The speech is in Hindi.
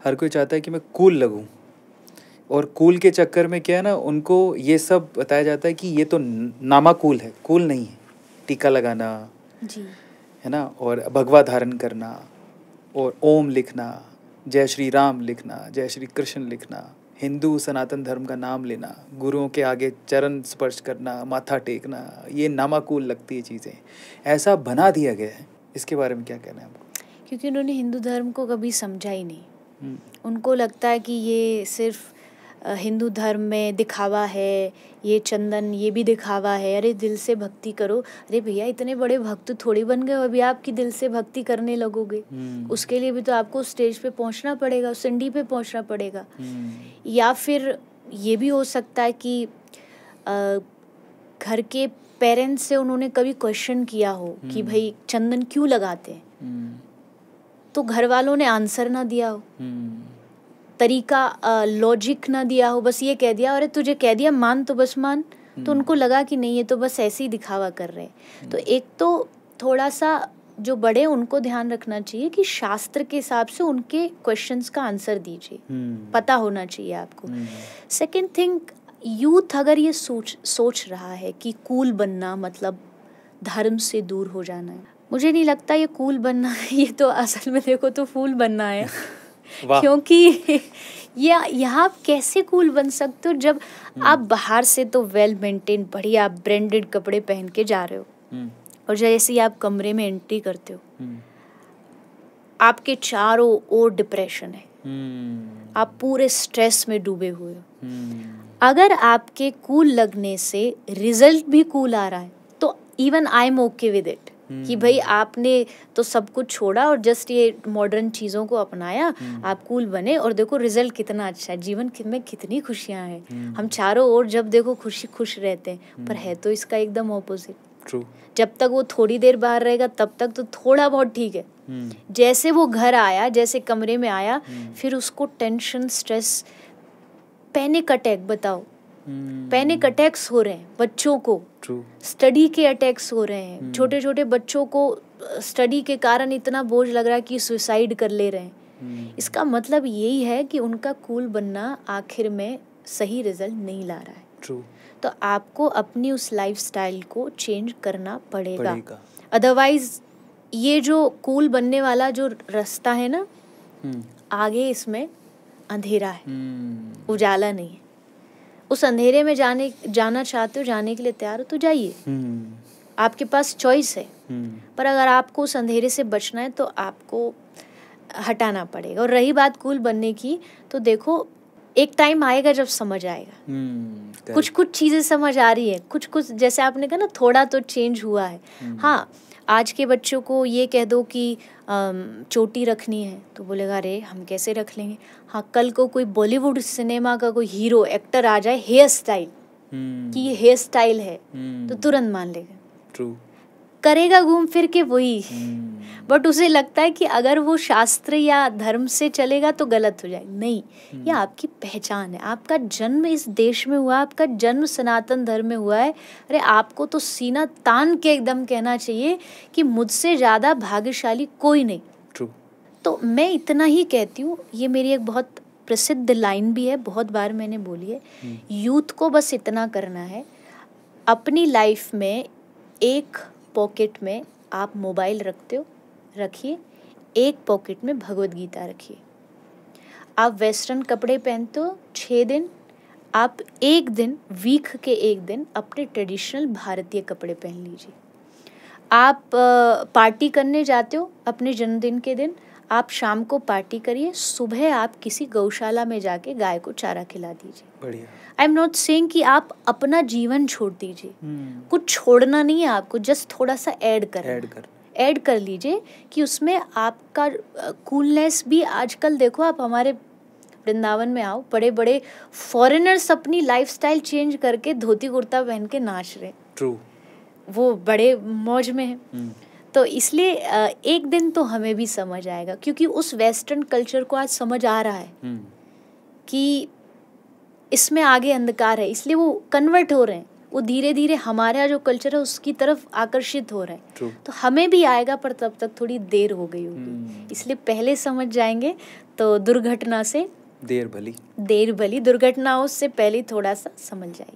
हर कोई चाहता है कि मैं कूल लगूं, और कूल के चक्कर में क्या है ना, उनको ये सब बताया जाता है कि ये तो नामा कूल है, कूल नहीं है। टीका लगाना जी, है ना, और भगवा धारण करना, और ओम लिखना, जय श्री राम लिखना, जय श्री कृष्ण लिखना, हिंदू सनातन धर्म का नाम लेना, गुरुओं के आगे चरण स्पर्श करना, माथा टेकना, ये नामाकूल लगती है चीज़ें। ऐसा बना दिया गया है। इसके बारे में क्या कहना है आपको? क्योंकि उन्होंने हिंदू धर्म को कभी समझा ही नहीं। हम्म, उनको लगता है कि ये सिर्फ हिंदू धर्म में दिखावा है, ये चंदन ये भी दिखावा है, अरे दिल से भक्ति करो। अरे भैया इतने बड़े भक्त थोड़ी बन गए अभी आपकी दिल से भक्ति करने लगोगे। उसके लिए भी तो आपको स्टेज पे पहुंचना पड़ेगा, सिंडी पे पहुंचना पड़ेगा। या फिर ये भी हो सकता है कि घर के पेरेंट्स से उन्होंने कभी क्वेश्चन किया हो कि भाई चंदन क्यों लगाते हैं, तो घर वालों ने आंसर ना दिया हो, तरीका लॉजिक ना दिया हो, बस ये कह दिया, अरे तुझे कह दिया मान तो बस मान। तो उनको लगा कि नहीं ये तो बस ऐसे ही दिखावा कर रहे हैं। तो एक तो थोड़ा सा जो बड़े उनको ध्यान रखना चाहिए कि शास्त्र के हिसाब से उनके क्वेश्चंस का आंसर दीजिए, पता होना चाहिए आपको। सेकंड थिंग, यूथ अगर ये सोच रहा है कि कूल बनना मतलब धर्म से दूर हो जाना है, मुझे नहीं लगता ये कूल बनना है, ये तो असल में देखो तो फूल बनना है। क्योंकि ये यहाँ आप कैसे कूल बन सकते हो जब आप बाहर से तो वेल मेंटेन बढ़िया ब्रांडेड कपड़े पहन के जा रहे हो, और जैसे ही आप कमरे में एंट्री करते हो आपके चारों ओर डिप्रेशन है, आप पूरे स्ट्रेस में डूबे हुए हो। अगर आपके कूल लगने से रिजल्ट भी कूल आ रहा है तो even I am okay with it, कि भाई आपने तो सब कुछ छोड़ा और जस्ट ये मॉडर्न चीज़ों को अपनाया, आप कूल बने और देखो रिजल्ट कितना अच्छा है, जीवन में कितनी खुशियाँ हैं, हम चारों ओर जब देखो खुश रहते हैं। पर है तो इसका एकदम ऑपोजिट। ट्रू। जब तक वो थोड़ी देर बाहर रहेगा तब तक तो थोड़ा बहुत ठीक है, जैसे वो घर आया, जैसे कमरे में आया, फिर उसको टेंशन, स्ट्रेस, पैनिक अटैक, बताओ पैनिक अटैक्स हो रहे हैं बच्चों को, स्टडी के अटैक्स हो रहे हैं, छोटे छोटे बच्चों को स्टडी के कारण इतना बोझ लग रहा है कि सुसाइड कर ले रहे हैं। इसका मतलब यही है कि उनका कूल बनना आखिर में सही रिजल्ट नहीं ला रहा है। ट्रू। तो आपको अपनी उस लाइफस्टाइल को चेंज करना पड़ेगा। अदरवाइज ये जो कूल बनने वाला जो रास्ता है ना, आगे इसमें अंधेरा है, उजाला नहीं है। उस अंधेरे में जाना चाहते हो, जाने के लिए तैयार हो तो जाइए, आपके पास चॉइस है। पर अगर आपको उस अंधेरे से बचना है तो आपको हटाना पड़ेगा। और रही बात कूल बनने की, तो देखो एक टाइम आएगा जब समझ आएगा, कुछ चीज़ें समझ आ रही है, कुछ जैसे आपने कहा ना थोड़ा तो चेंज हुआ है। हाँ, आज के बच्चों को ये कह दो कि चोटी रखनी है तो बोलेगा अरे हम कैसे रख लेंगे। हाँ, कल को कोई बॉलीवुड सिनेमा का कोई हीरो एक्टर आ जाए हेयर स्टाइल कि ये हेयर स्टाइल है तो तुरंत मान लेगा। ट्रू। करेगा घूम फिर के वही, बट उसे लगता है कि अगर वो शास्त्र या धर्म से चलेगा तो गलत हो जाएगा। नहीं, ये आपकी पहचान है, आपका जन्म इस देश में हुआ, आपका जन्म सनातन धर्म में हुआ है। अरे आपको तो सीना तान के एकदम कहना चाहिए कि मुझसे ज़्यादा भाग्यशाली कोई नहीं। ट्रू। तो मैं इतना ही कहती हूँ, ये मेरी एक बहुत प्रसिद्ध लाइन भी है, बहुत बार मैंने बोली है, यूथ को बस इतना करना है, अपनी लाइफ में एक पॉकेट में आप मोबाइल रखते हो रखिए, एक पॉकेट में भगवत गीता रखिए। आप वेस्टर्न कपड़े पहनते हो 6 दिन, आप एक दिन, वीक के एक दिन अपने ट्रेडिशनल भारतीय कपड़े पहन लीजिए। आप पार्टी करने जाते हो अपने जन्मदिन के दिन, आप शाम को पार्टी करिए, सुबह आप किसी गौशाला में जाके गाय को चारा खिला दीजिए। बढ़िया। आई एम नॉट सेइंग कि आप अपना जीवन छोड़ दीजिए, कुछ छोड़ना नहीं है आपको, जस्ट थोड़ा सा ऐड कर लीजिए कि उसमें आपका कूलनेस भी। आजकल देखो आप हमारे वृंदावन में आओ, बड़े बड़े फॉरेनर्स अपनी लाइफस्टाइल चेंज करके धोती कुर्ता पहन के नाच रहे। ट्रू। वो बड़े मौज में है। तो इसलिए एक दिन तो हमें भी समझ आएगा, क्योंकि उस वेस्टर्न कल्चर को आज समझ आ रहा है कि इसमें आगे अंधकार है, इसलिए वो कन्वर्ट हो रहे हैं, वो धीरे धीरे हमारा जो कल्चर है उसकी तरफ आकर्षित हो रहे हैं। True. तो हमें भी आएगा, पर तब तक थोड़ी देर हो गई होगी। इसलिए पहले समझ जाएंगे तो दुर्घटना से देर भली, दुर्घटनाओं से पहले थोड़ा सा समझ जाएगी।